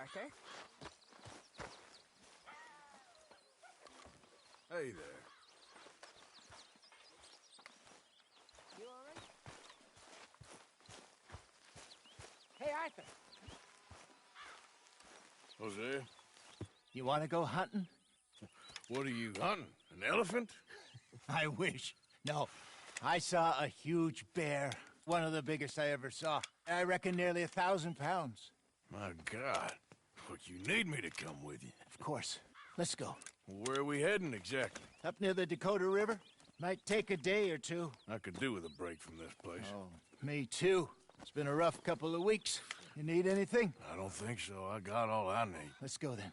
Arthur. Hey there. You all right? Hey, Arthur. Hosea, You want to go hunting? what are you hunting? An elephant? I wish. No, I saw a huge bear. One of the biggest I ever saw. I reckon nearly 1,000 pounds. My God. But you need me to come with you. Of course. Let's go. Where are we heading exactly? Up near the Dakota River. Might take a day or two. I could do with a break from this place. Oh, me too. It's been a rough couple of weeks. You need anything? I don't think so. I got all I need. Let's go then.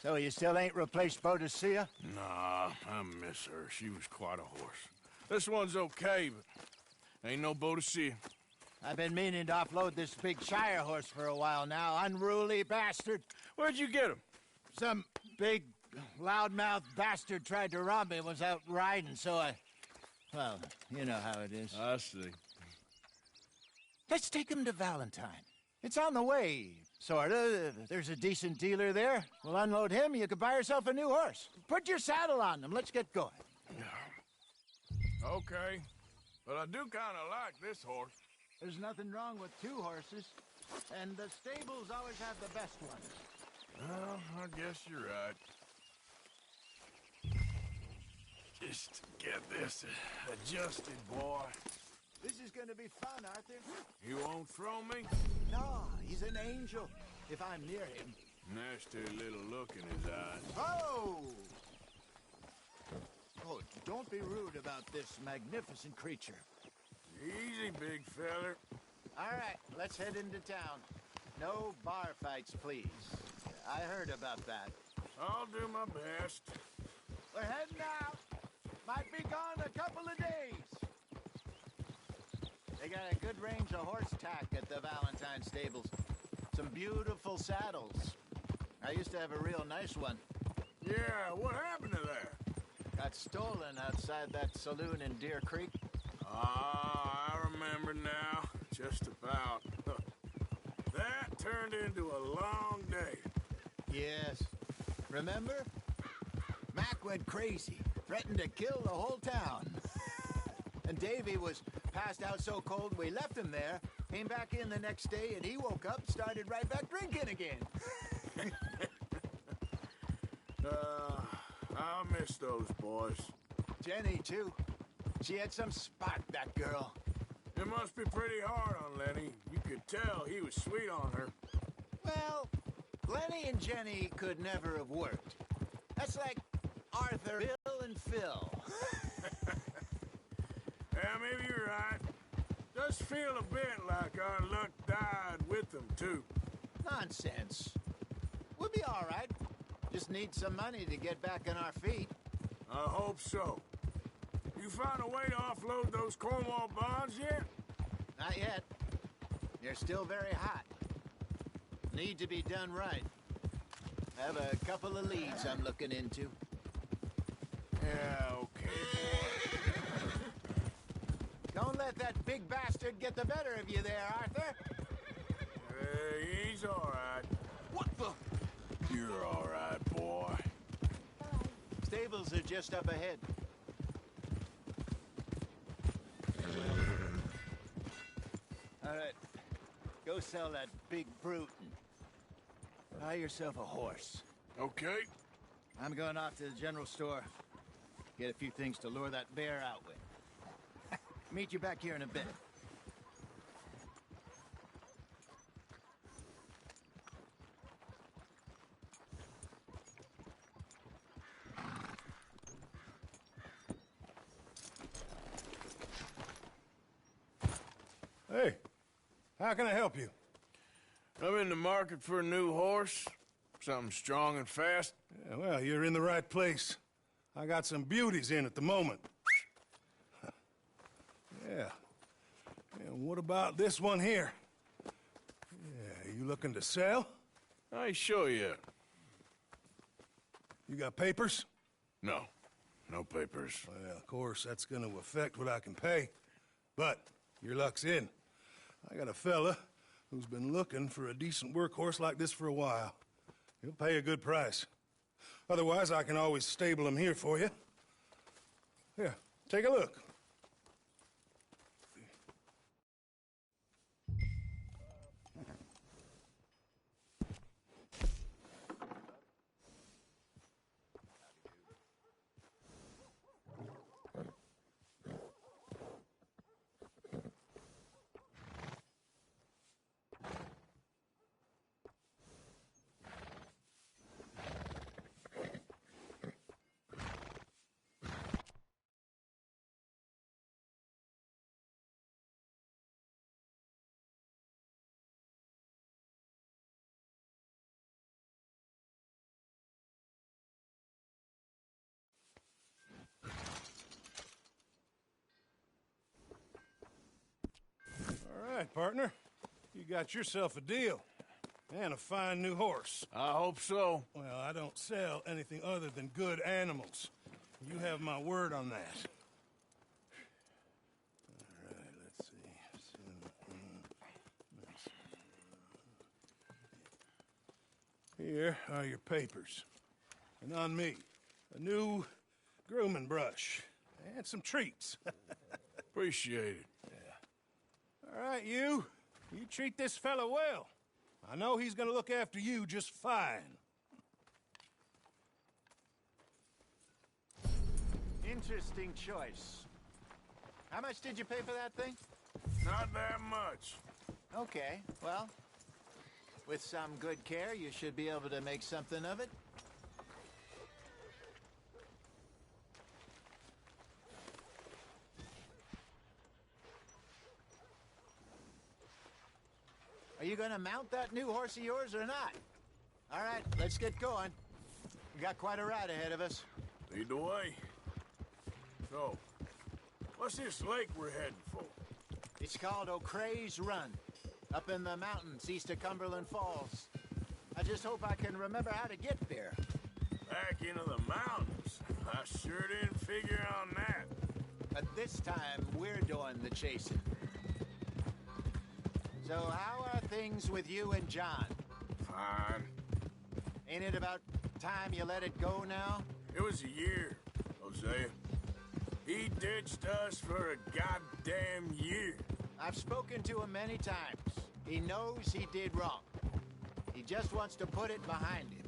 So you still ain't replaced Boadicea? Nah, I miss her. She was quite a horse. This one's okay, but ain't no Boadicea. I've been meaning to offload this big Shire horse for a while now. Unruly bastard. Where'd you get him? Some big, loudmouth bastard tried to rob me and was out riding, so I... Well, you know how it is. I see. Let's take him to Valentine. It's on the way, sorta. There's a decent dealer there. We'll unload him, you could buy yourself a new horse. Put your saddle on him, let's get going. Okay. But I do kind of like this horse. There's nothing wrong with two horses, and the stables always have the best ones. Well, I guess you're right. Just get this adjusted, boy. This is gonna be fun, Arthur. You won't throw me? No, he's an angel, if I'm near him. Nasty little look in his eyes. Oh! Oh, don't be rude about this magnificent creature. Easy, big feller. All right, let's head into town. No bar fights, please. I heard about that. I'll do my best. We're heading out. Might be gone a couple of days. They got a good range of horse tack at the Valentine stables. Some beautiful saddles. I used to have a real nice one. Yeah, what happened to that? Got stolen outside that saloon in Deer Creek. Ah, I remember now. Just about. That turned into a long day. Yes. Remember? Mac went crazy, threatened to kill the whole town. And Davy was passed out so cold we left him there, came back in the next day, and he woke up, started right back drinking again. I'll miss those boys. Jenny, too. She had some spot, that girl. It must be pretty hard on Lenny. You could tell he was sweet on her. Well, Lenny and Jenny could never have worked. That's like Arthur, Bill, and Phil. Yeah, maybe you're right. Does feel a bit like our luck died with them, too. Nonsense. We'll be all right. Just need some money to get back on our feet. I hope so. You found a way to offload those Cornwall bonds yet? Not yet. They're still very hot. Need to be done right. I have a couple of leads I'm looking into. Yeah, okay, boy. Don't let that big bastard get the better of you there, Arthur. He's all right. What the? You're all right, boy. Stables are just up ahead. All right. Go sell that big brute and buy yourself a horse. Okay. I'm going off to the general store. Get a few things to lure that bear out with. Meet you back here in a bit. Hey, how can I help you? I'm in the market for a new horse. Something strong and fast. Yeah, well, you're in the right place. I got some beauties in at the moment. Yeah. And what about this one here? Yeah, you looking to sell? I ain't sure yet. You got papers? No. No papers. Well, of course, that's going to affect what I can pay. But your luck's in. I got a fella who's been looking for a decent workhorse like this for a while. He'll pay a good price. Otherwise, I can always stable him here for you. Here, take a look. All right, partner. You got yourself a deal. And a fine new horse. I hope so. Well, I don't sell anything other than good animals. You have my word on that. All right, let's see. Here are your papers. And on me, a new grooming brush. And some treats. Appreciate it. All right, you treat this fella well. I know he's gonna look after you just fine. Interesting choice. How much did you pay for that thing? Not that much. Okay, well, with some good care, you should be able to make something of it. Are you gonna mount that new horse of yours or not? All right, let's get going. We got quite a ride ahead of us. Lead the way. So, what's this lake we're heading for? It's called O'Creagh's Run, up in the mountains east of Cumberland Falls. I just hope I can remember how to get there. Back into the mountains. I sure didn't figure on that. But this time, we're doing the chasing. So how are things with you and John? Fine. Ain't it about time you let it go now? It was a year, Hosea. He ditched us for a goddamn year. I've spoken to him many times. He knows he did wrong. He just wants to put it behind him.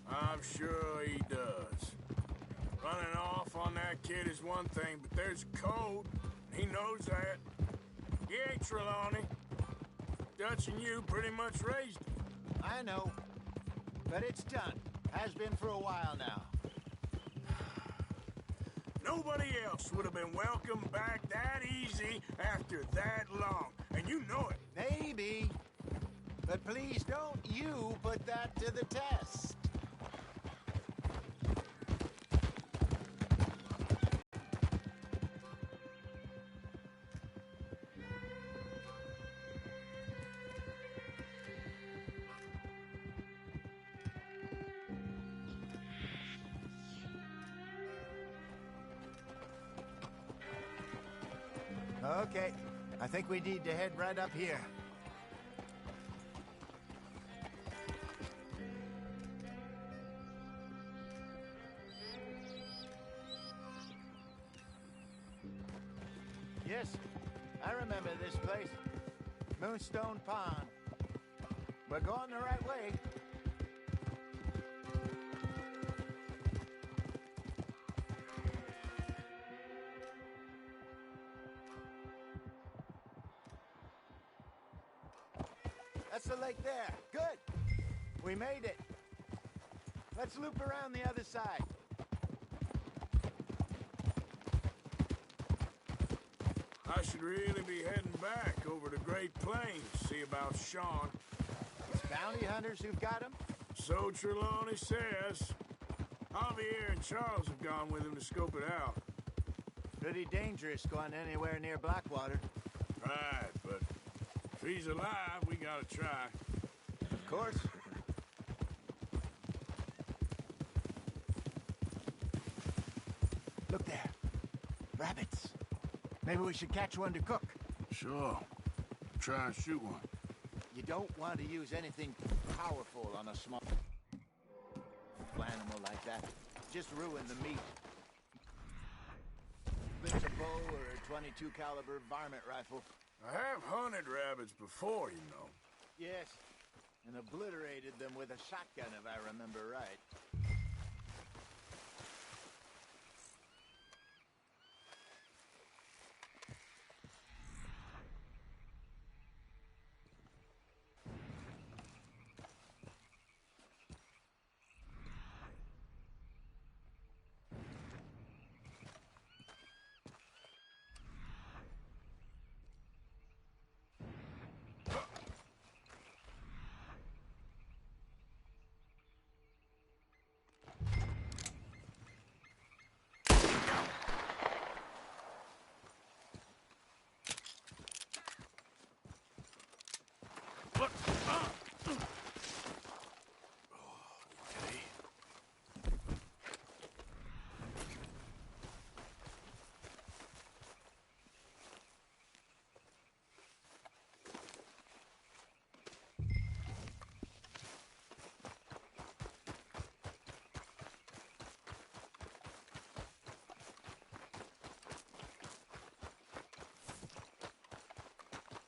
I'm sure he does. Running off on that kid is one thing, but there's code. He knows that. He ain't Trelawney. Dutch and you pretty much raised him. I know. But it's done. Has been for a while now. Nobody else would have been welcomed back that easy after that long. And you know it. Maybe. But please don't you put that to the test. Okay, I think we need to head right up here. Yes, I remember this place. Moonstone Pond. We're going the right way. That's the lake there. Good. We made it. Let's loop around the other side. I should really be heading back over to Great Plains, see about Sean. It's bounty hunters who've got him? So Trelawney says. Javier and Charles have gone with him to scope it out. Pretty dangerous going anywhere near Blackwater. Right, but if he's alive, we gotta try. Of course. Look there. Rabbits. Maybe we should catch one to cook. Sure. Try and shoot one. You don't want to use anything powerful on a small animal like that. Just ruin the meat. It's a bow or a 22 caliber varmint rifle. I have hunted rabbits before, you know. Yes, and obliterated them with a shotgun, if I remember right.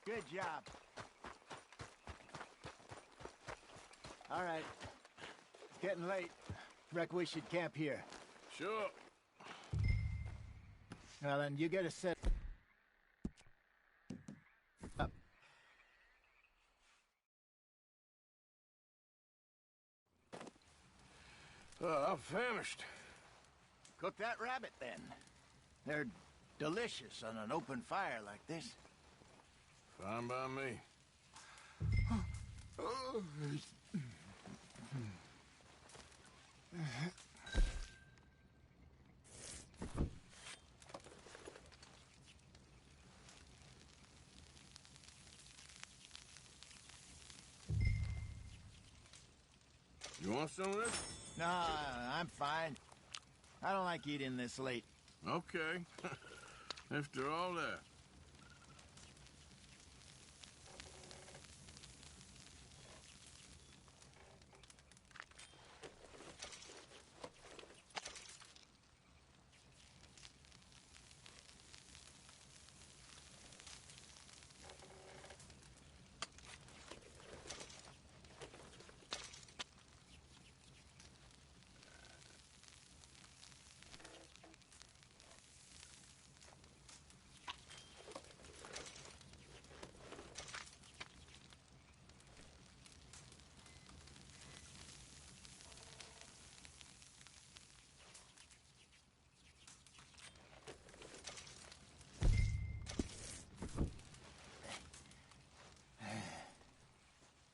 Good job. All right. It's getting late. Reckon we should camp here. Sure. Well, then you get a set up. I'm famished. Cook that rabbit, then. They're delicious on an open fire like this. Fine by me. You want some of this? No, I'm fine. I don't like eating this late. Okay. After all that.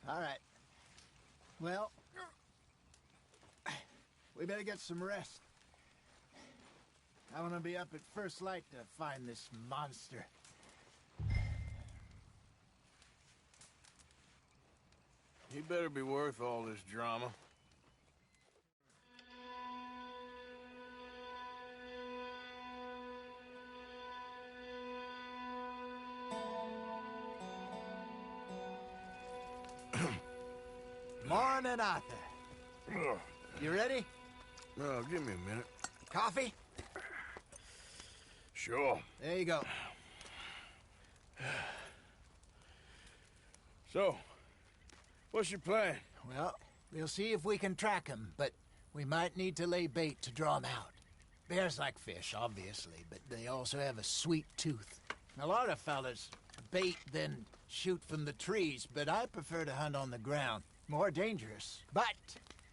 All right. Well, we better get some rest. I want to be up at first light to find this monster. He better be worth all this drama. Morning, Arthur. You ready? No, give me a minute. Coffee? Sure. There you go. So, what's your plan? Well, we'll see if we can track him, but we might need to lay bait to draw him out. Bears like fish, obviously, but they also have a sweet tooth. A lot of fellas bait, then shoot from the trees, but I prefer to hunt on the ground. More dangerous, but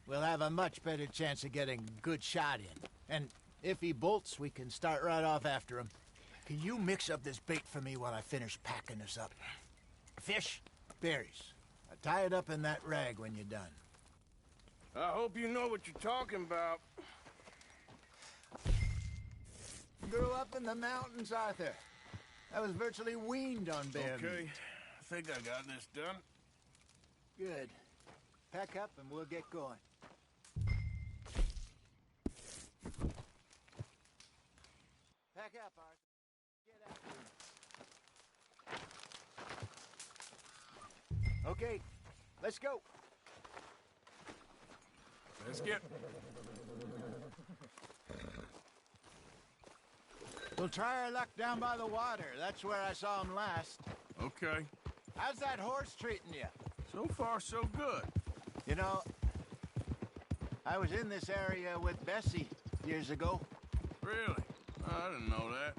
we'll have a much better chance of getting a good shot in. And if he bolts, we can start right off after him. Can you mix up this bait for me while I finish packing this up? Fish, berries. Tie it up in that rag when you're done. I hope you know what you're talking about. Grew up in the mountains, Arthur. I was virtually weaned on bear Okay, meat. I think I got this done. Good. Pack up and we'll get going. Pack up, Arthur. Get Okay, let's go. Let's get... We'll try our luck down by the water. That's where I saw him last. Okay. How's that horse treating you? So far, so good. You know, I was in this area with Bessie years ago. Really? I didn't know that.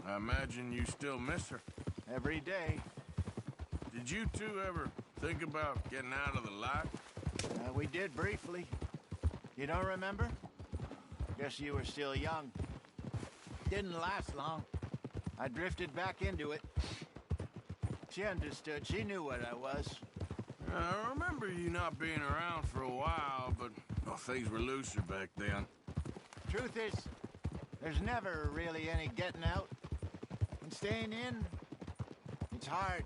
I imagine you still miss her. Every day. Did you two ever think about getting out of the life? We did briefly. You don't remember? Guess you were still young. Didn't last long. I drifted back into it. She understood. She knew what I was. I remember you not being around for a while, but well, things were looser back then. Truth is, there's never really any getting out. And staying in, it's hard.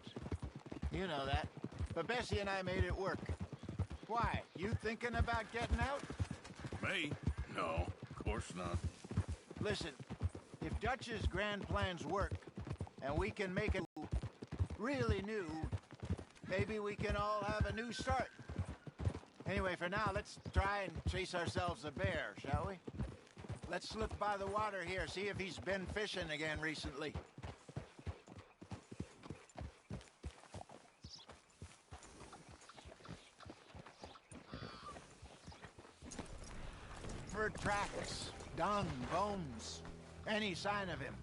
You know that. But Bessie and I made it work. Why? You thinking about getting out? Me? No, of course not. Listen, if Dutch's grand plans work, and we can make it really new, maybe we can all have a new start. Anyway, for now, let's try and chase ourselves a bear, shall we? Let's look by the water here, see if he's been fishing again recently. For tracks, dung, bones, any sign of him.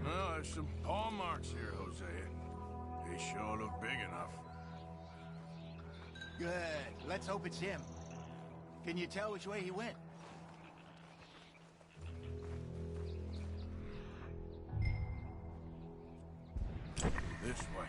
Well, there's some paw marks here, Hosea. They sure look big enough. Good. Let's hope it's him. Can you tell which way he went? This way.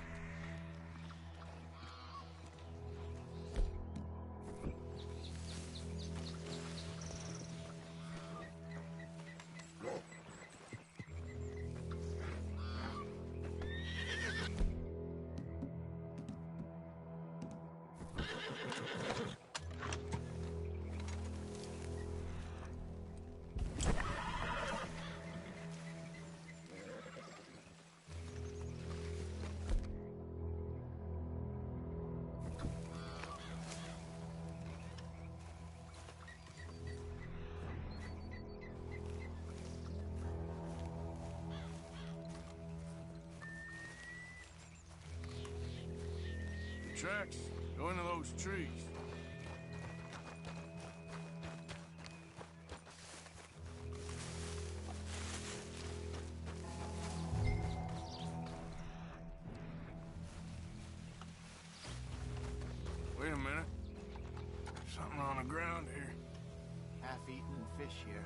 Tracks go into those trees. Wait a minute. Something on the ground here. Half-eaten fish here.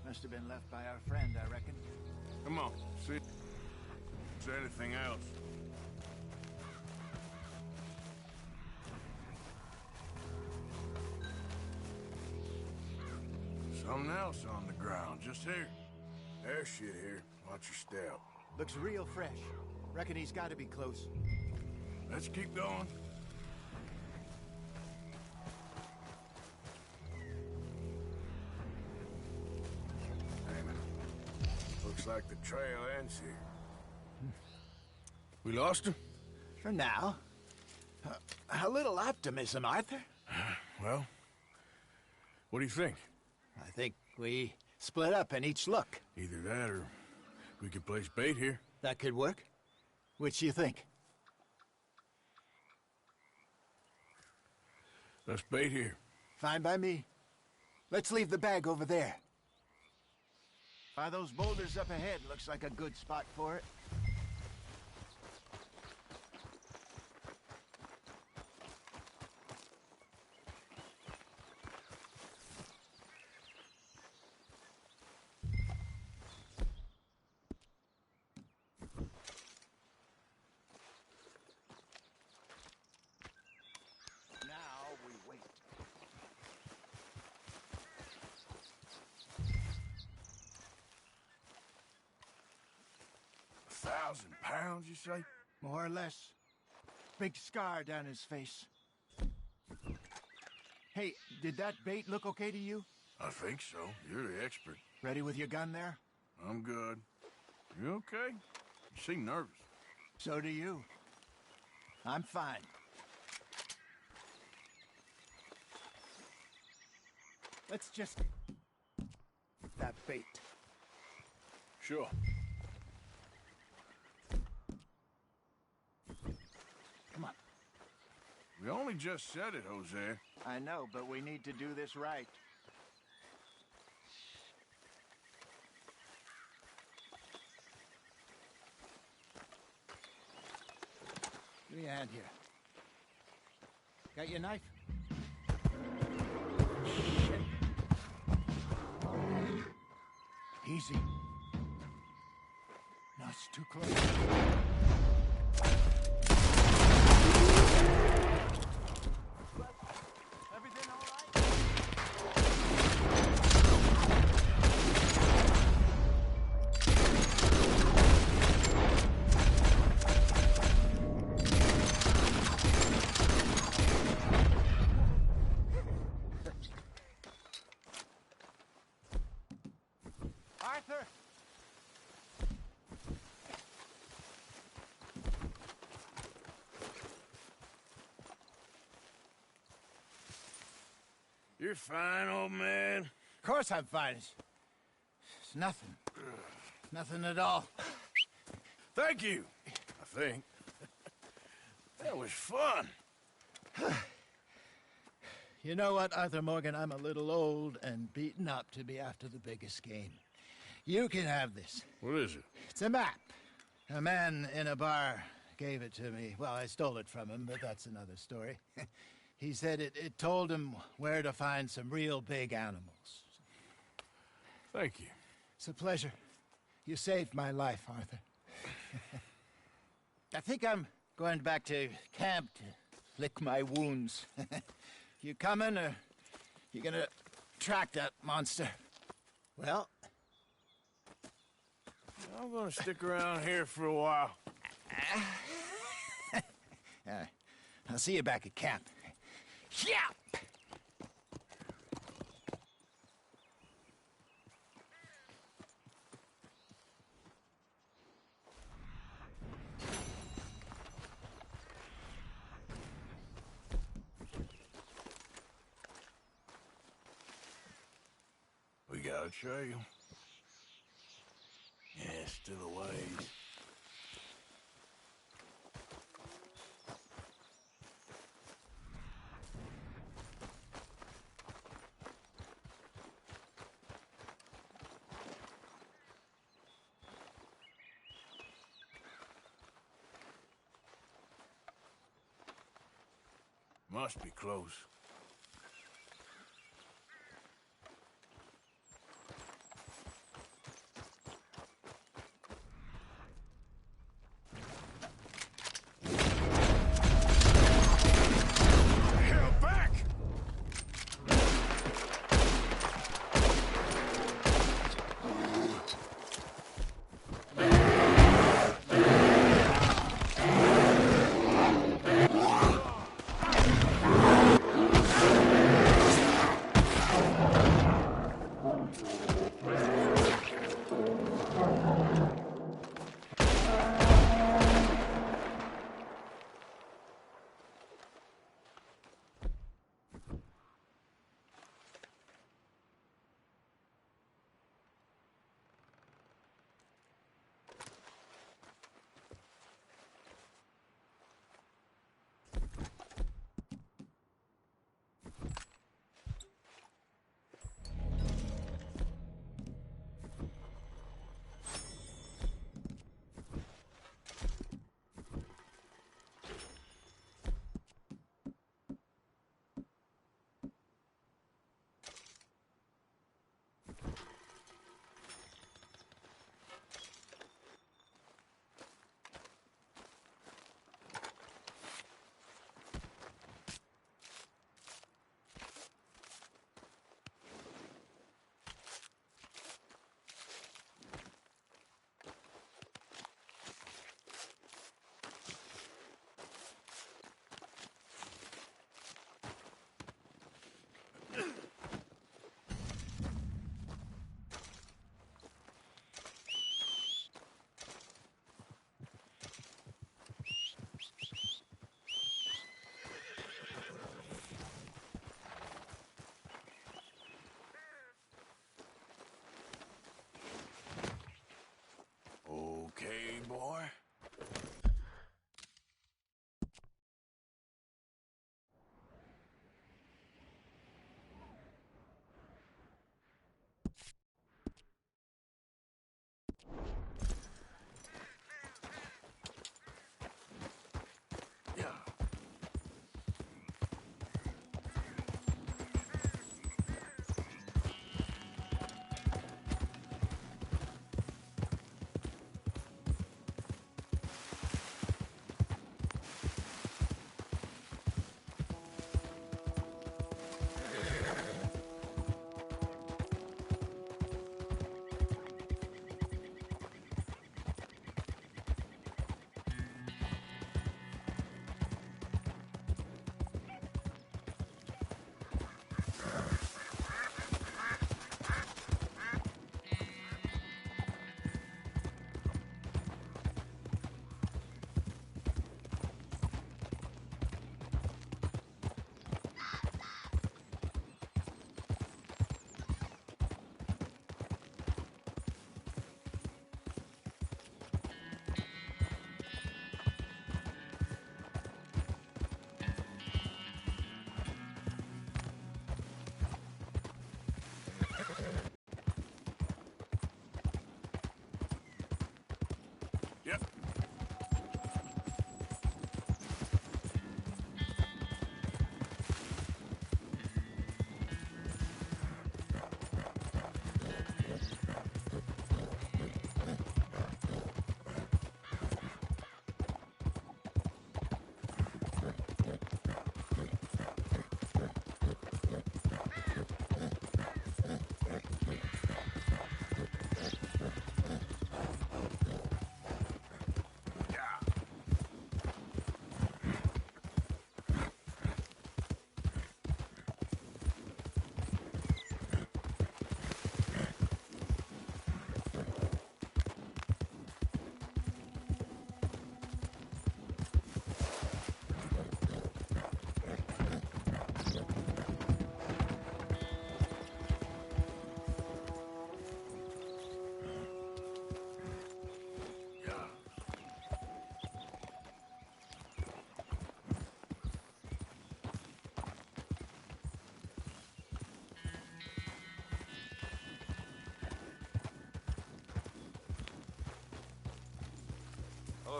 Must have been left by our friend, I reckon. Come on, see if there's anything else. Something else on the ground, just here. There's shit here. Watch your step. Looks real fresh. Reckon he's got to be close. Let's keep going. Damn it. Looks like the trail ends here. We lost him? For now. A little optimism, Arthur. Well, what do you think? I think we split up and each look. Either that or we could place bait here. That could work. Which you think? Let's bait here. Fine by me. Let's leave the bag over there. By those boulders up ahead, looks like a good spot for it. £1,000, you say? More or less. Big scar down his face. Hey, did that bait look okay to you? I think so. You're the expert. Ready with your gun there? I'm good. You okay? You seem nervous. So do you. I'm fine. Let's just... that bait. Sure. Come on. We only just said it, Jose. I know, but we need to do this right. Give me a hand here. Got your knife? Shit. Easy. No, it's too close. Everything all right? Arthur! You're fine, old man. Of course I'm fine. It's nothing. Nothing at all. Thank you, I think. That was fun. You know what, Arthur Morgan? I'm a little old and beaten up to be after the biggest game. You can have this. What is it? It's a map. A man in a bar gave it to me. Well, I stole it from him, but that's another story. He said it told him where to find some real big animals. Thank you. It's a pleasure. You saved my life, Arthur. I think I'm going back to camp to lick my wounds. You coming, or you gonna track that monster? Well, I'm gonna stick around here for a while. I'll see you back at camp. Yeah! We got a trail. Yeah, still a ways. Must be close. Hell, back!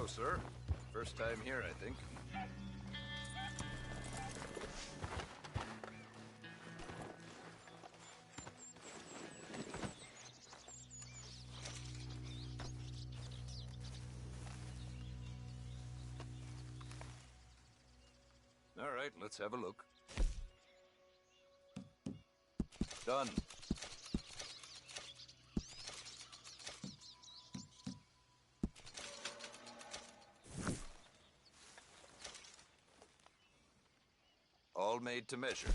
Hello, sir. First time here, I think. All right, let's have a look. Done. All made to measure.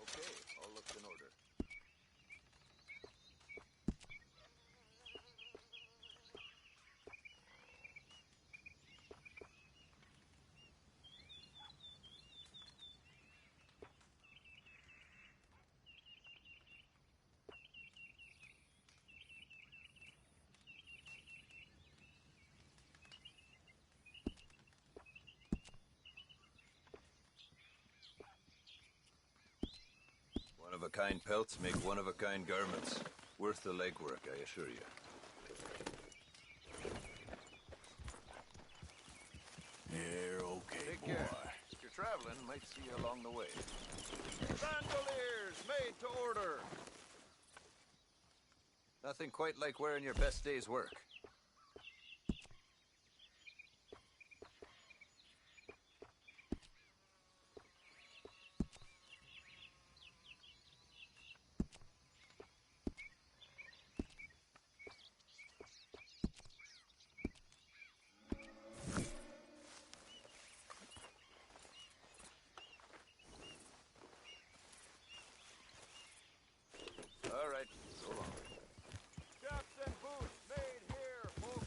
Okay, all looks in order. One-of-a-kind pelts make one-of-a-kind garments. Worth the legwork, I assure you. You're okay, Take boy. care. If you're traveling, might see you along the way. Bandoliers, made to order. Nothing quite like wearing your best day's work. All right, so long. Chaps and boots made here, folks.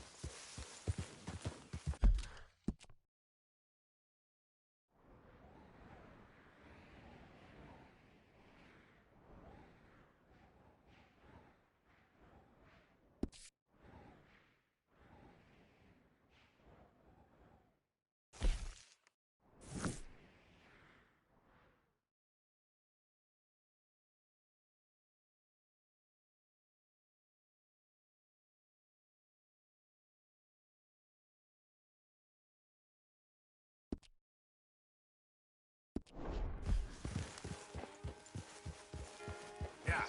Yeah.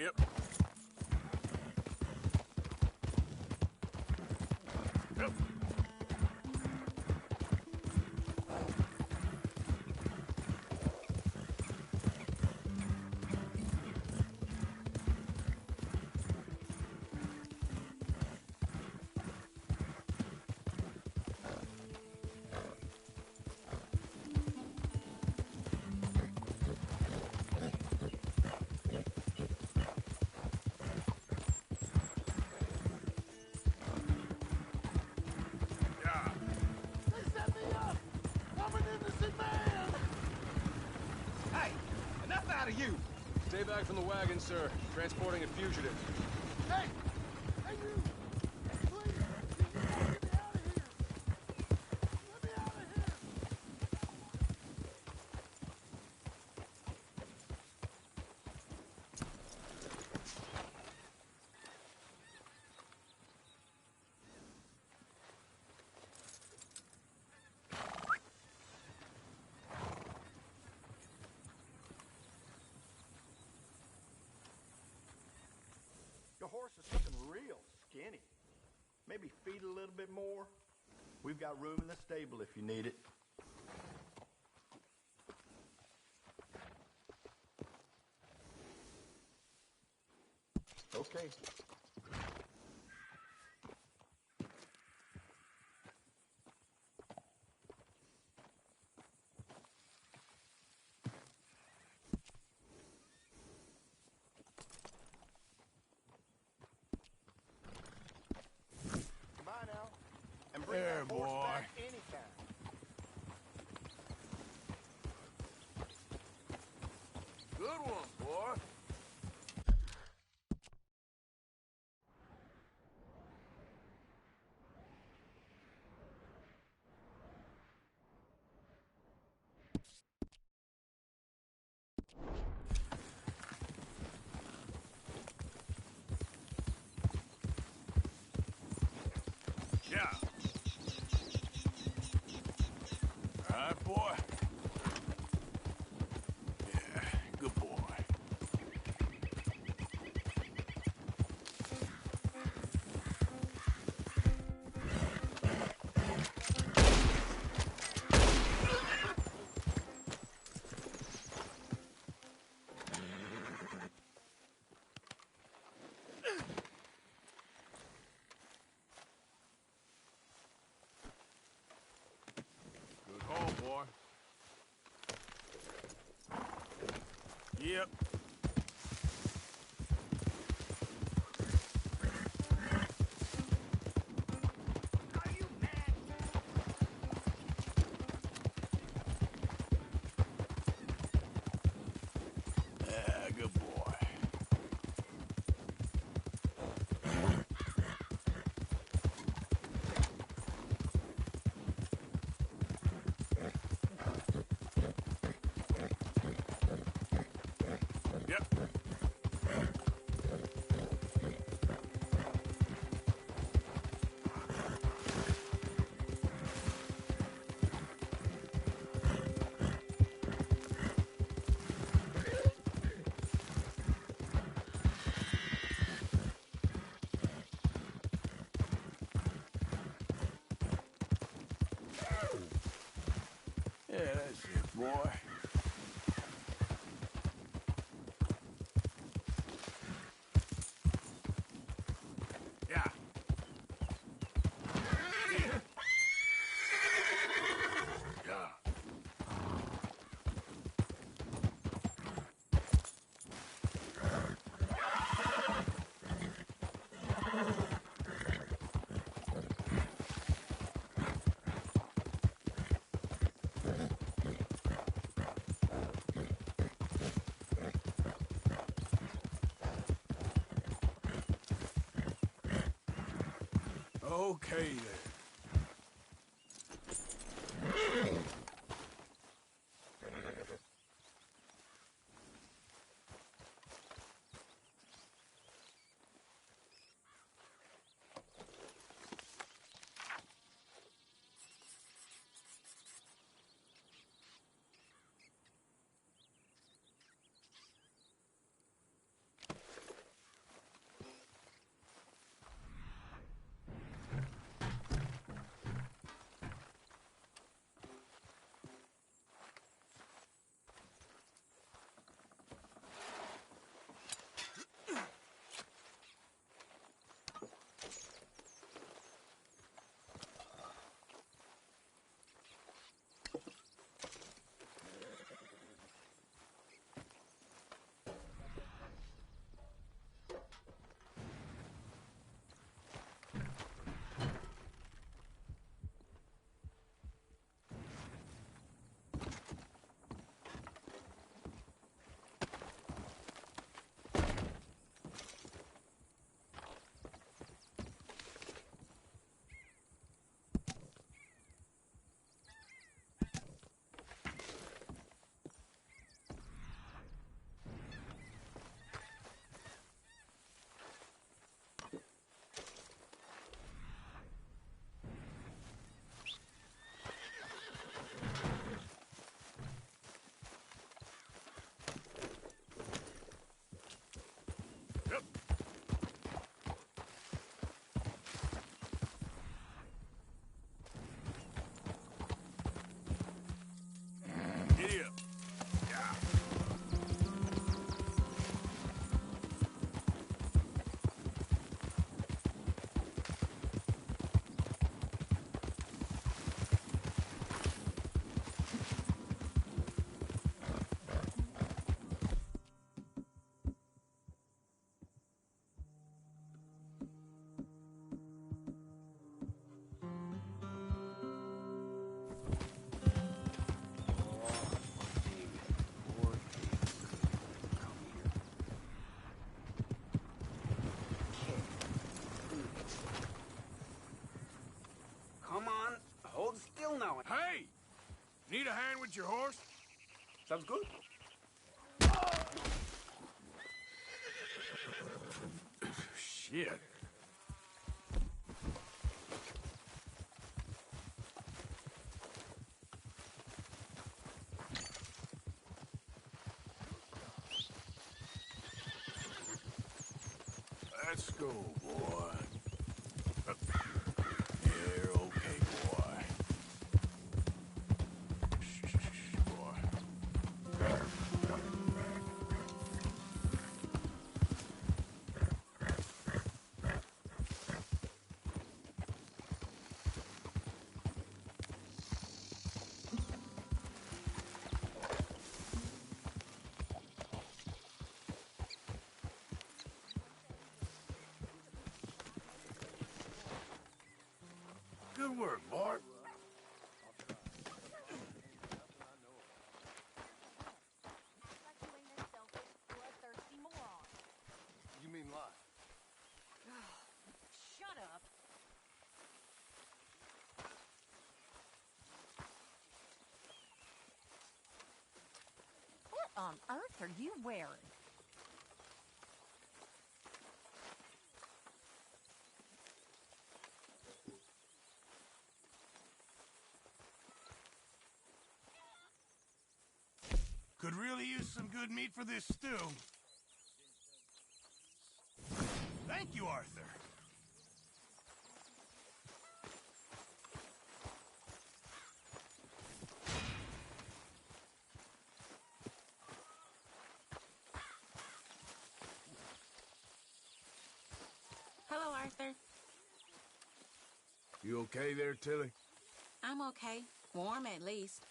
Yep. Yep. Yeah. They set me up! I'm an innocent man! Hey, enough out of you! Stay back from the wagon, sir. Transporting a fugitive. Hey! Hey, you! Please! Get me out of here! Let me out of here! Your horse is looking real skinny. Maybe feed a little bit more. We've got room in the stable if you need it. Okay. Come on now. And bring There, that horse boy. back anytime. Good one, boy. Yeah. All right, boy. Yeah, good boy. Good haul, boy. Yep. Are you mad? Yeah, good boy. Yep. Yeah, that's it, boy. Yeah. Yeah. Okay, then. your horse? Sounds good. Shit. Let's go, boy. You're okay, boy. Shh, boy. Good work, Bart. Like you ain't no selfish, bloodthirsty moron. You mean lie? Shut up. What on earth are you wearing? Could really use some good meat for this stew. Thank you, Arthur. Hello, Arthur. You okay there, Tilly? I'm okay. Warm, at least.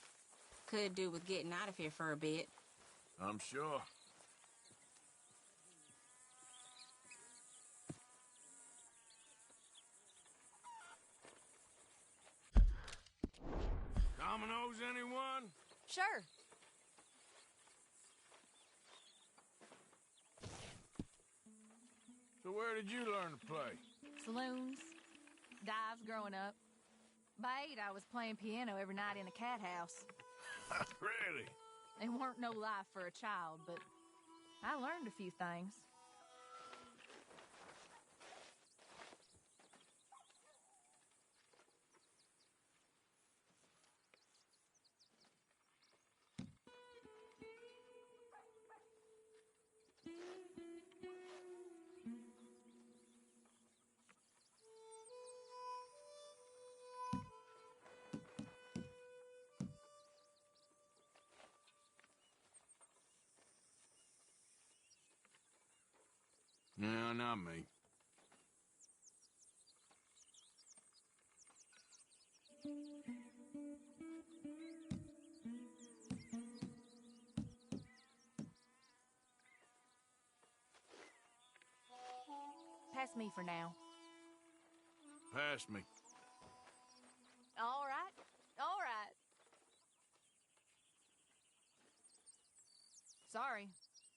Could do with getting out of here for a bit. I'm sure. Dominoes, anyone? Sure. So where did you learn to play? Saloons, dives growing up. By 8, I was playing piano every night in a cat house. Really? It weren't no life for a child, but I learned a few things. No, not me. Pass me for now. Pass me. All right. All right. Sorry.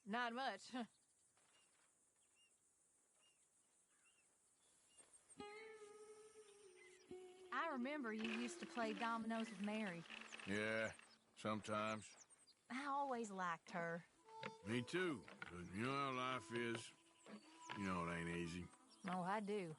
Not much. I remember you used to play dominoes with Mary. Yeah, sometimes. I always liked her. Me too. But you know how life is. You know it ain't easy. Oh, I do.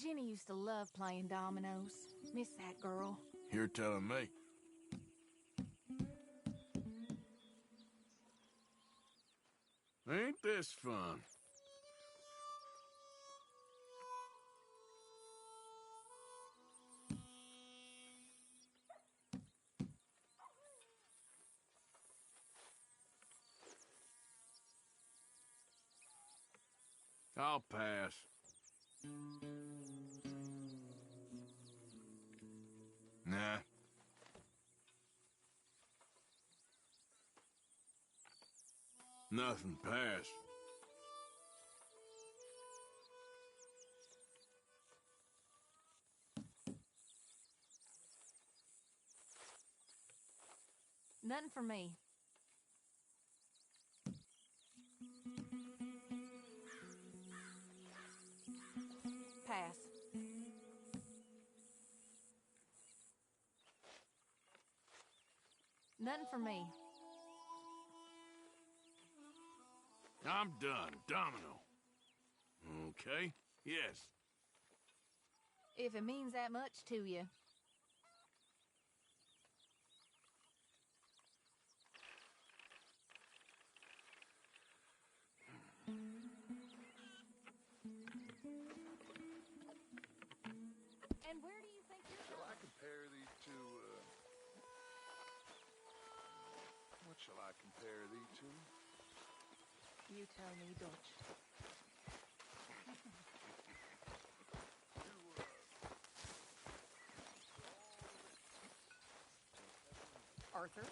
Jenny used to love playing dominoes. Miss that girl. You're telling me. Ain't this fun? I'll pass. Nah. Nothing pass. Nothing for me. Nothing for me. I'm done. Domino. Okay? Yes. If it means that much to you. And where do you think you're Shall I going? compare these two, What shall I compare these two? You tell me, Dutch. Arthur?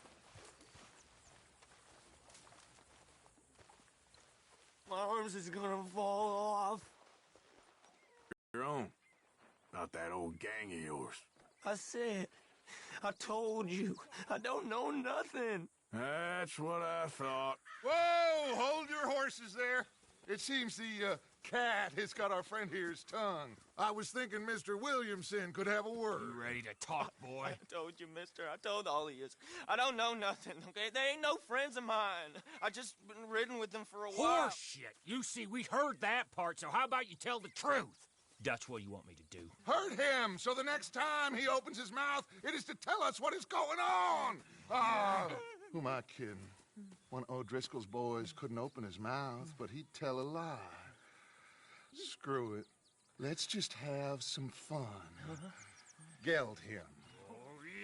My arms is gonna fall off. Your own. Not that old gang of yours. I said, I told you, I don't know nothing. That's what I thought. Whoa! Hold your horses there. It seems the cat has got our friend here's tongue. I was thinking Mr. Williamson could have a word. You ready to talk, boy? I told you, mister. I told all of you. I don't know nothing, okay? They ain't no friends of mine. I just been riding with them for a while. Horse shit. You see, we heard that part, so how about you tell the truth? Dutch, what do you want me to do? Hurt him, so the next time he opens his mouth, it is to tell us what is going on. Ah, who am I kidding? One of O'Driscoll's boys couldn't open his mouth, but he'd tell a lie. Screw it. Let's just have some fun. Geld him.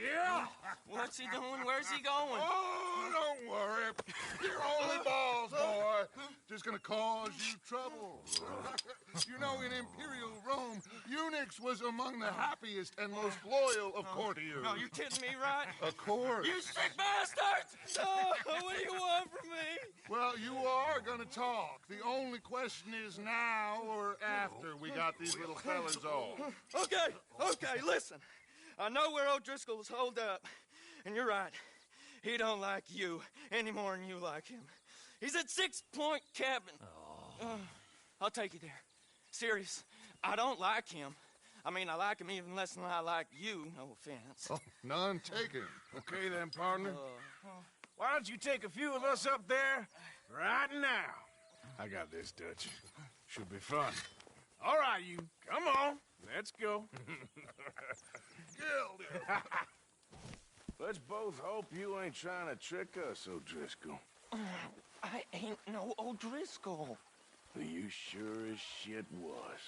Yeah! What's he doing? Where's he going? Oh, don't worry. You're only balls, boy. Just gonna cause you trouble. You know, in Imperial Rome, eunuchs was among the happiest and most loyal of courtiers. No, you kidding me, right? Of course. You sick bastards! Oh, what do you want from me? Well, you are gonna talk. The only question is now or after we got these little fellas off. Okay, listen. I know where O'Driscoll's holed up, and you're right. He don't like you any more than you like him. He's at 6 Point Cabin. I'll take you there. Serious, I don't like him. I mean, I like him even less than I like you, no offense. Oh, none taken. Okay then, partner. Why don't you take a few of us up there right now? I got this, Dutch. Should be fun. All right, you. Come on. Let's go. Let's both hope you ain't trying to trick us, O'Driscoll. I ain't no O'Driscoll. You sure as shit was.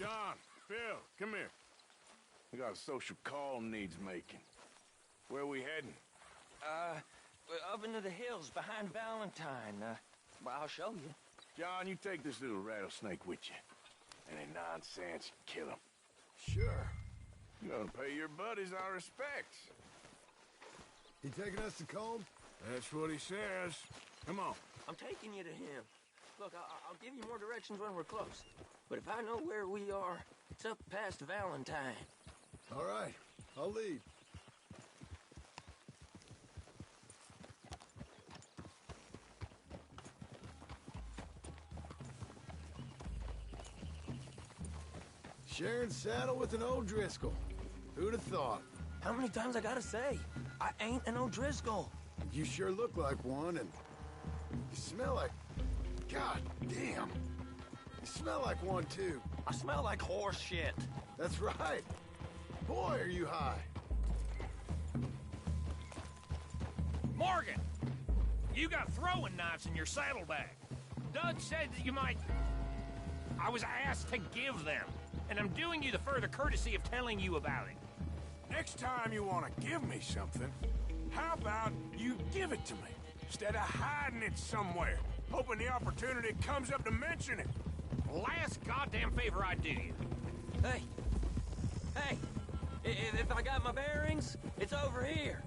John, Phil, come here. We got a social call needs making. Where we heading? Up into the hills behind Valentine. Well, I'll show you. John, you take this little rattlesnake with you. Any nonsense, kill him. Sure. You gonna pay your buddies our respects. He taking us to Combe? That's what he says. Come on. I'm taking you to him. Look, I'll give you more directions when we're close. But if I know where we are, it's up past Valentine. All right, I'll lead. Sharing saddle with an O'Driscoll. Who'd have thought? How many times I gotta say? I ain't an O'Driscoll. You sure look like one, and you smell like... God damn. You smell like one, too. I smell like horse shit. That's right. Boy, are you high. Morgan! You got throwing knives in your saddlebag. Doug said that you might... I was asked to give them, and I'm doing you the further courtesy of telling you about it. Next time you want to give me something, how about you give it to me, instead of hiding it somewhere, hoping the opportunity comes up to mention it? Last goddamn favor I do you. Hey! If I got my bearings, it's over here.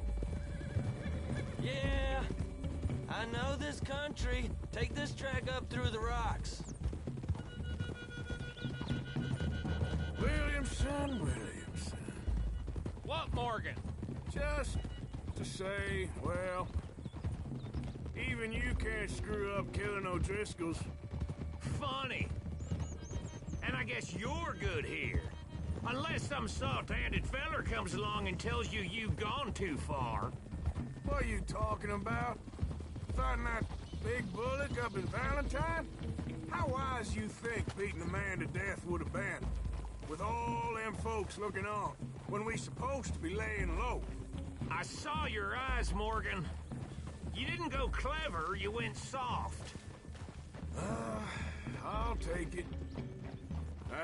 Yeah, I know this country. Take this track up through the rocks. Williamson. What, Morgan? Just to say, well, even you can't screw up killing O'Driscolls. Funny. And I guess you're good here. Unless some soft-handed feller comes along and tells you you've gone too far. What are you talking about? Fighting that big bullock up in Valentine? How wise you think beating a man to death would have been? With all them folks looking on, when we supposed to be laying low. I saw your eyes, Morgan. You didn't go clever, you went soft. I'll take it.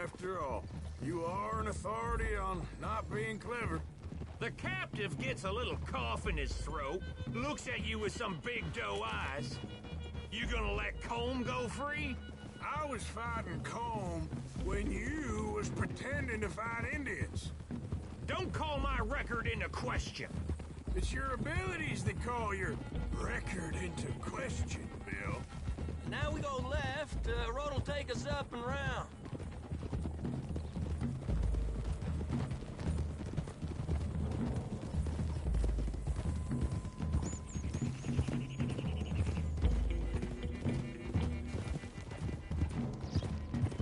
After all, you are an authority on not being clever. The captive gets a little cough in his throat, looks at you with some big doe eyes. You gonna let Colm go free? I was fighting Colm when you was pretending to fight Indians. Don't call my record into question. It's your abilities that call your record into question, Bill. Now we go left. Road will take us up and round.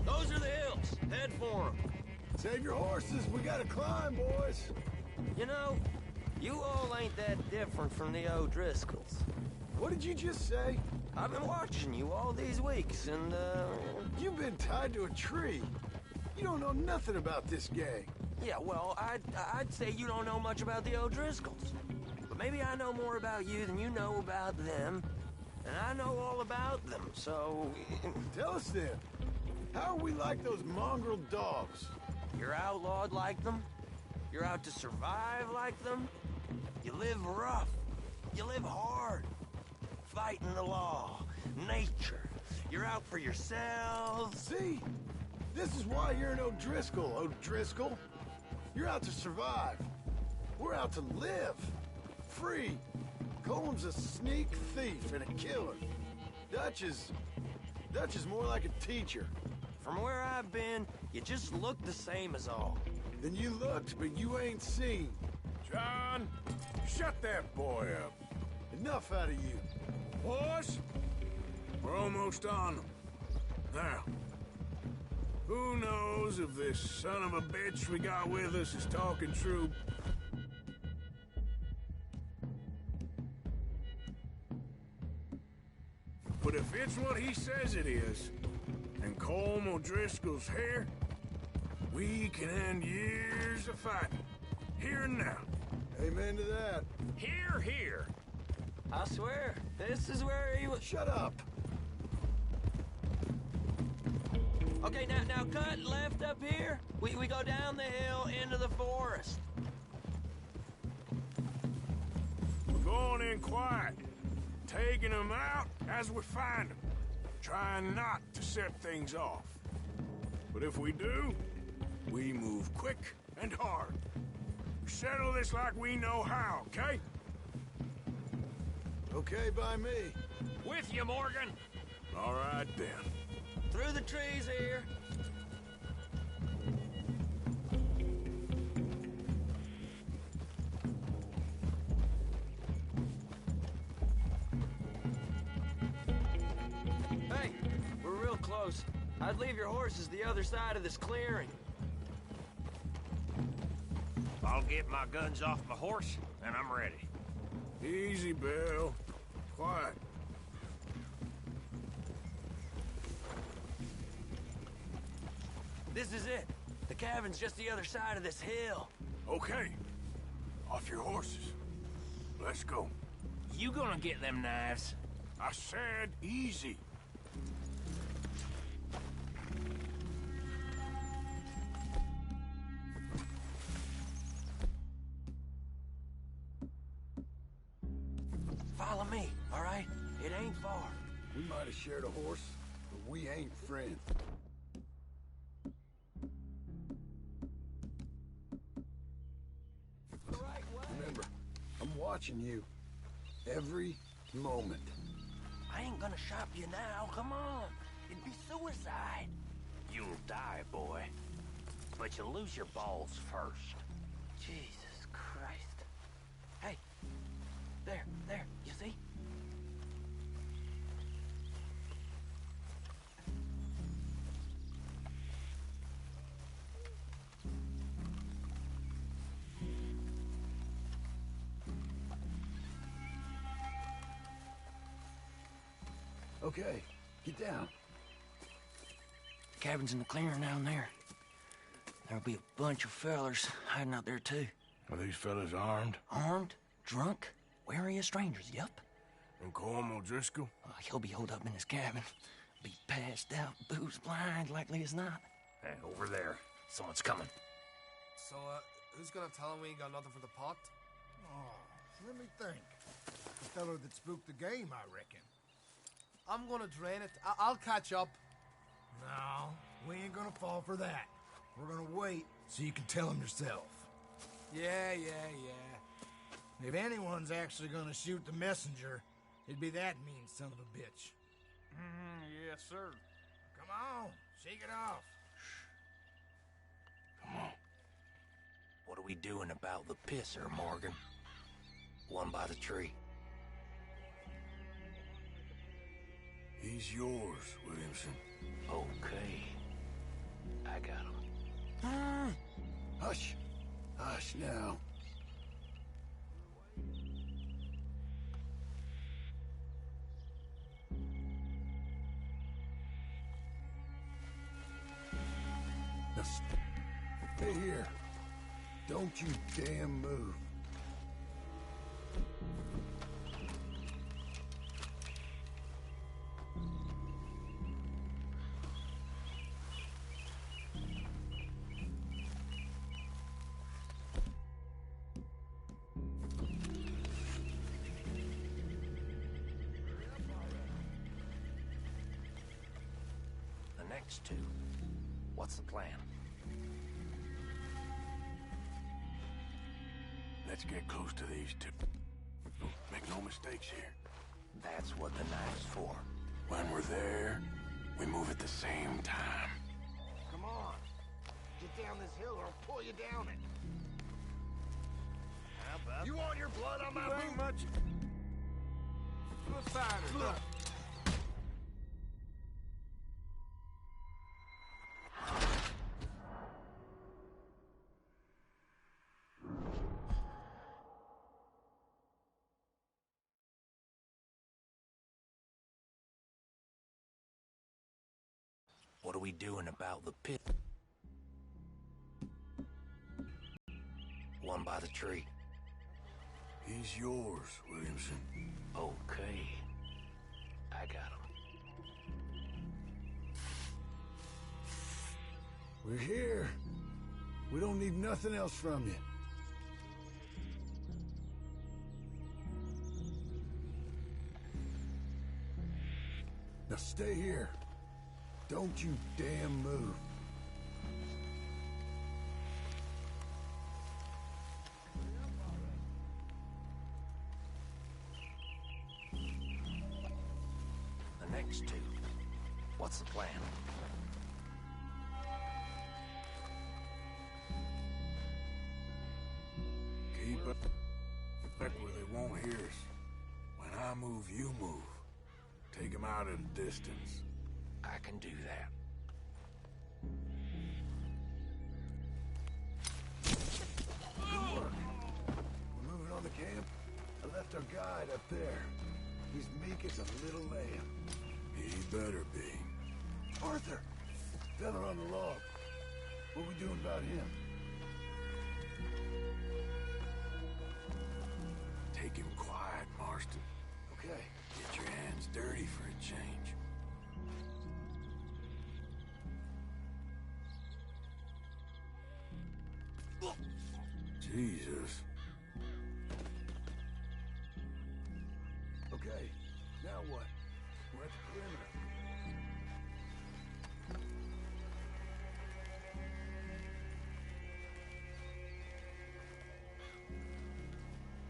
Those are the hills. Head for them. Save your horses. We gotta climb, boys. You know, you all ain't that different from the O'Driscolls. What did you just say? I've been watching you all these weeks, and, You've been tied to a tree. You don't know nothing about this gang. Yeah, well, I'd say you don't know much about the O'Driscolls. But maybe I know more about you than you know about them. And I know all about them, so... Tell us then. How are we like those mongrel dogs? You're outlawed like them. You're out to survive like them. You live rough. You live hard. Fighting the law. Nature. You're out for yourselves. See? This is why you're an O'Driscoll, O'Driscoll. You're out to survive. We're out to live. Free. Colm's a sneak thief and a killer. Dutch is more like a teacher. From where I've been, you just look the same as all. Then you looked, but you ain't seen. John, shut that boy up. Enough out of you. Boys, we're almost on them. Now, who knows if this son of a bitch we got with us is talking true? But if it's what he says it is, and Colm O'Driscoll's here, we can end years of fighting, here and now. Amen to that. Here, here. I swear, this is where he was... Shut up. Okay, now cut left up here. We go down the hill into the forest. We're going in quiet, taking them out as we find them, trying not to set things off. But if we do, we move quick and hard. We settle this like we know how, okay? Okay by me. With you, Morgan. All right, then. Through the trees here. Hey, we're real close. I'd leave your horses the other side of this clearing. I'll get my guns off my horse, and I'm ready. Easy, Bill. Quiet. This is it. The cabin's just the other side of this hill. Okay. Off your horses. Let's go. You gonna get them knives? I said easy. Follow me, all right? It ain't far. We might have shared a horse, but we ain't friends. Remember, I'm watching you. Every moment. I ain't gonna shop you now, come on. It'd be suicide. You'll die, boy. But you'll lose your balls first. Jesus Christ. Hey, there, you see? Okay, get down. The cabin's in the clearing down there. There'll be a bunch of fellers hiding out there, too. Are these fellas armed? Armed, drunk, wary of strangers, yup. And Colm O'Driscoll? He'll be holed up in his cabin. Be passed out, booze blind, likely as not. Hey, over there. Someone's coming. So, who's gonna tell him we ain't got nothing for the pot? Oh, let me think. The feller that spooked the game, I reckon. I'm gonna drain it. I'll catch up. No, we ain't gonna fall for that. We're gonna wait so you can tell him yourself. Yeah. If anyone's actually gonna shoot the messenger, it'd be that mean son of a bitch. Yes, sir. Come on, shake it off. Come on. What are we doing about the pisser, Morgan? One by the tree. He's yours, Williamson. Okay. I got him. Hush. Hush now. Now stay here. Don't you damn move. The next two. What's the plan? Let's get close to these two. Make no mistakes here. That's what the knife's for. When we're there, we move at the same time. Come on. Get down this hill or I'll pull you down it. You want your blood on my boot? Much. Good fighter. Look. What are we doing about the pit? One by the tree. He's yours, Williamson. Okay. I got him. We're here. We don't need nothing else from you. Now stay here. Don't you damn move. The next two. What's the plan? Keep up where they won't hear us. When I move, you move. Take them out at a distance. I can do that. Good work. We're moving on the camp. I left our guide up there. He's meek as a little lamb. He better be. Arthur! Fella on the log. What we doing about him? Take him quiet, Marston. Okay. Get your hands dirty for a change. Jesus. Okay, now what? We're at the perimeter.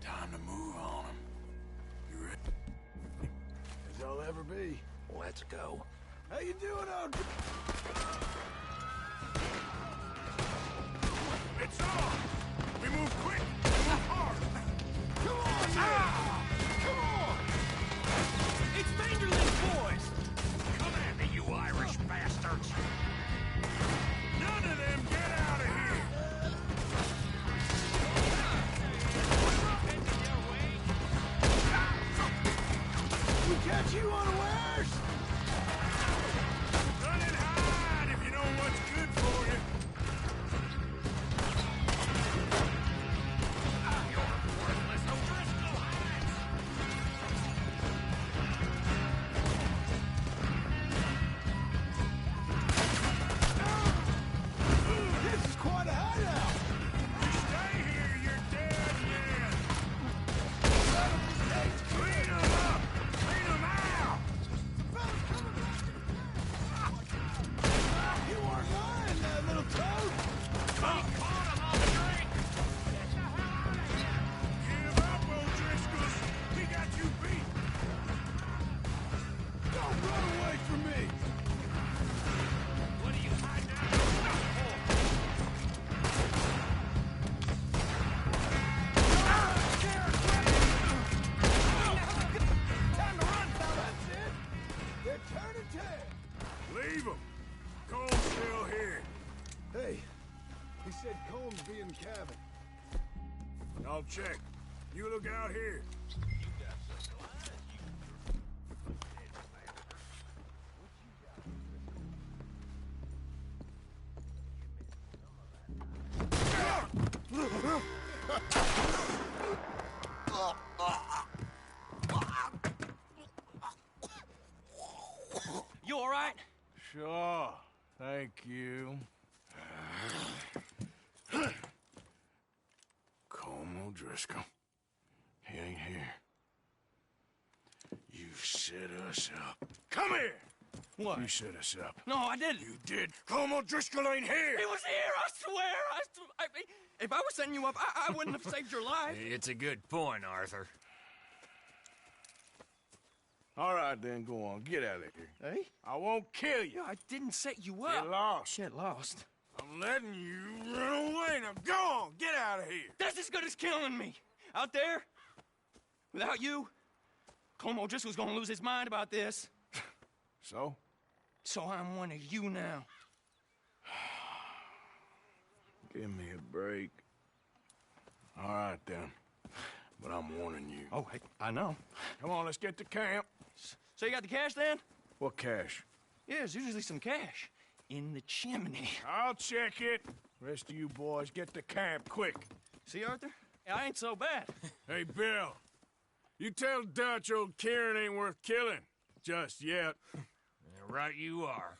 Time to move on him. You ready? As I'll ever be. Let's go. How you doing out? It's on! We move quick! Move hard! Come on, Come on! It's Vanderlyn's boys! Come at me, you Irish bastards! None of them get out of here! We catch you unawares! Combs be in the cabin. I'll check. You look out here. You all right? Sure. Thank you. Colm O'Driscoll. He ain't here. You set us up. Come here! What? You set us up. No, I didn't. You did. Colm O'Driscoll ain't here! He was here, I swear! If I was setting you up, I wouldn't have saved your life. It's a good point, Arthur. All right, then, go on. Get out of here. Hey? I won't kill you. I didn't set you up. Get lost. Get lost. I'm letting you run away. Now go on. Get out of here. That's as good as killing me. Out there, without you, Colm O'Driscoll's gonna lose his mind about this. So? So I'm one of you now. Give me a break. All right, then. But I'm warning you. Oh, hey, I know. Come on, let's get to camp. So you got the cash, then? What cash? Yeah, there's usually some cash. In the chimney. I'll check it. Rest of you boys, get to camp, quick. See, Arthur? I ain't so bad. Hey, Bill. You tell Dutch old Kieran ain't worth killing. Just yet. Right you are.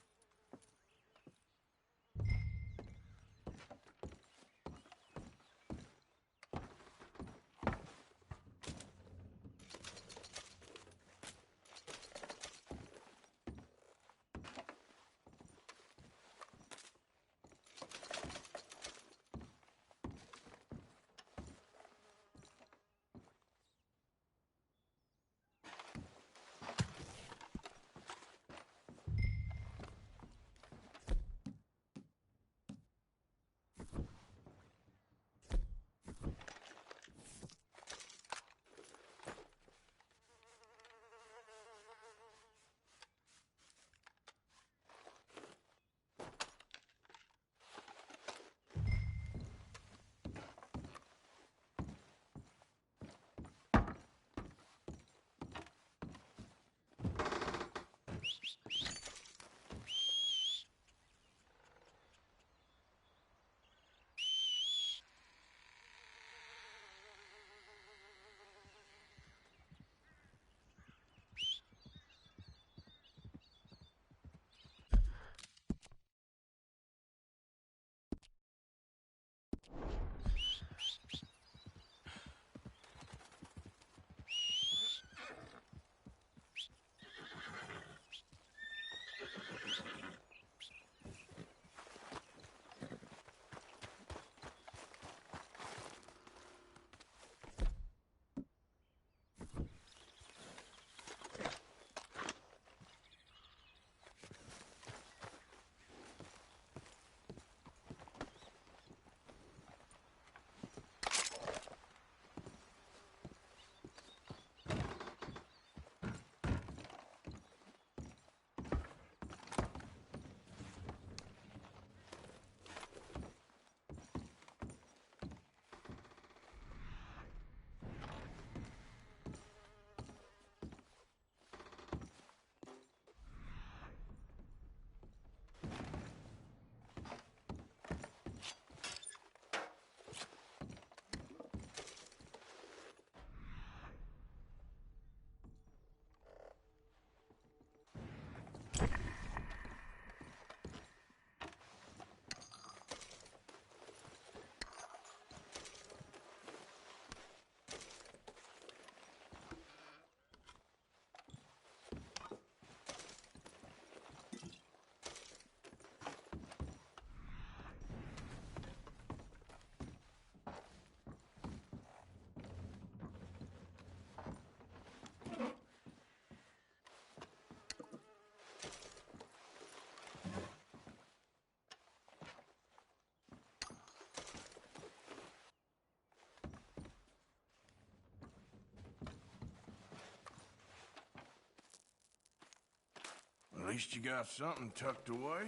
At least you got something tucked away.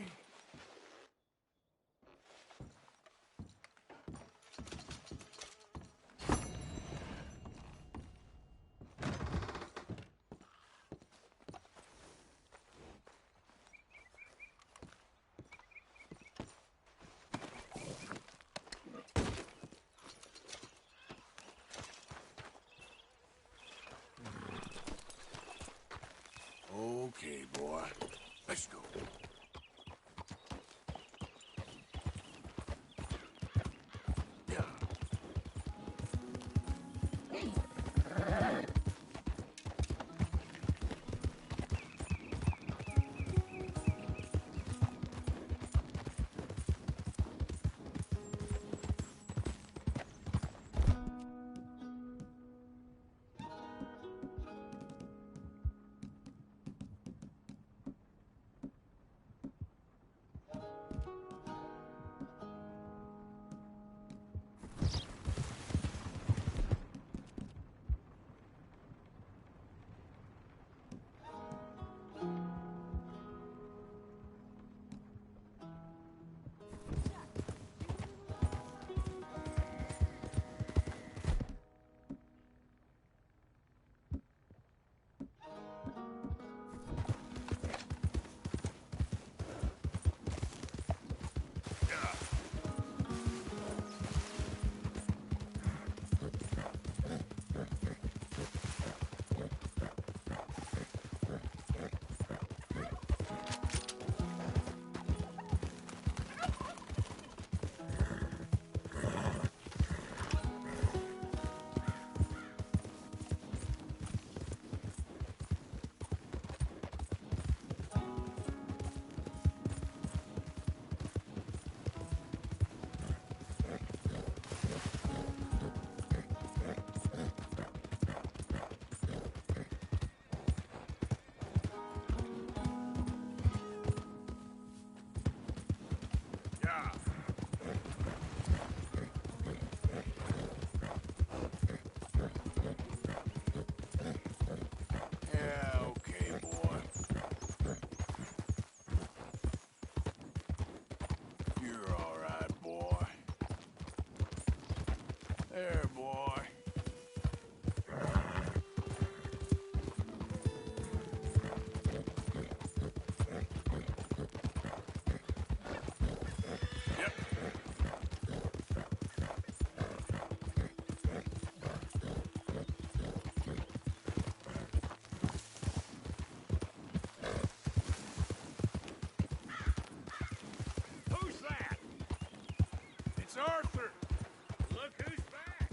There, boy. Yep. Who's that? It's Arthur. Look who's back.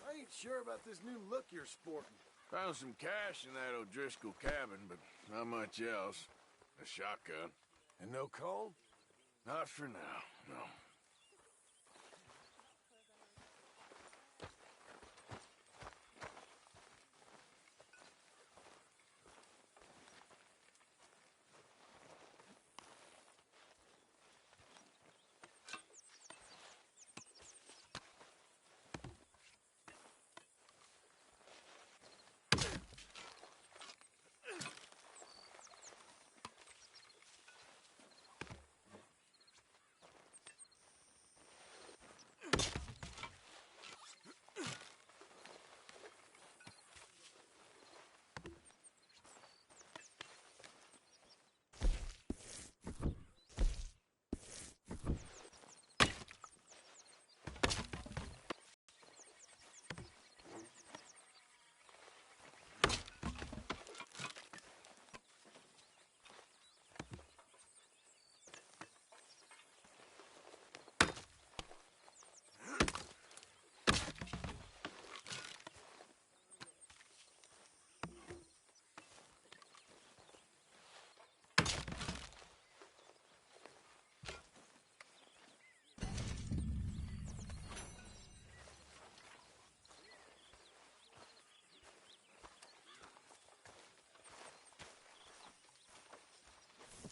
I ain't sure about this new look you're sporting. Found some cash in that O'Driscoll cabin, but not much else. A shotgun. And no coal? Not for now, no.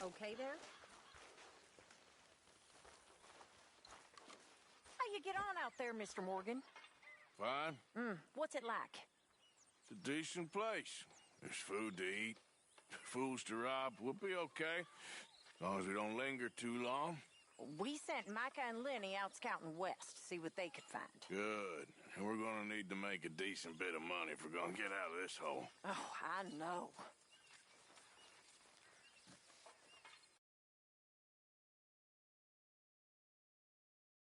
Okay there? How you get on out there, Mr. Morgan? Fine. What's it like? It's a decent place. There's food to eat, fools to rob. We'll be okay. As long as we don't linger too long. We sent Micah and Lenny out scouting west, see what they could find. Good. And we're gonna need to make a decent bit of money if we're gonna get out of this hole. Oh, I know.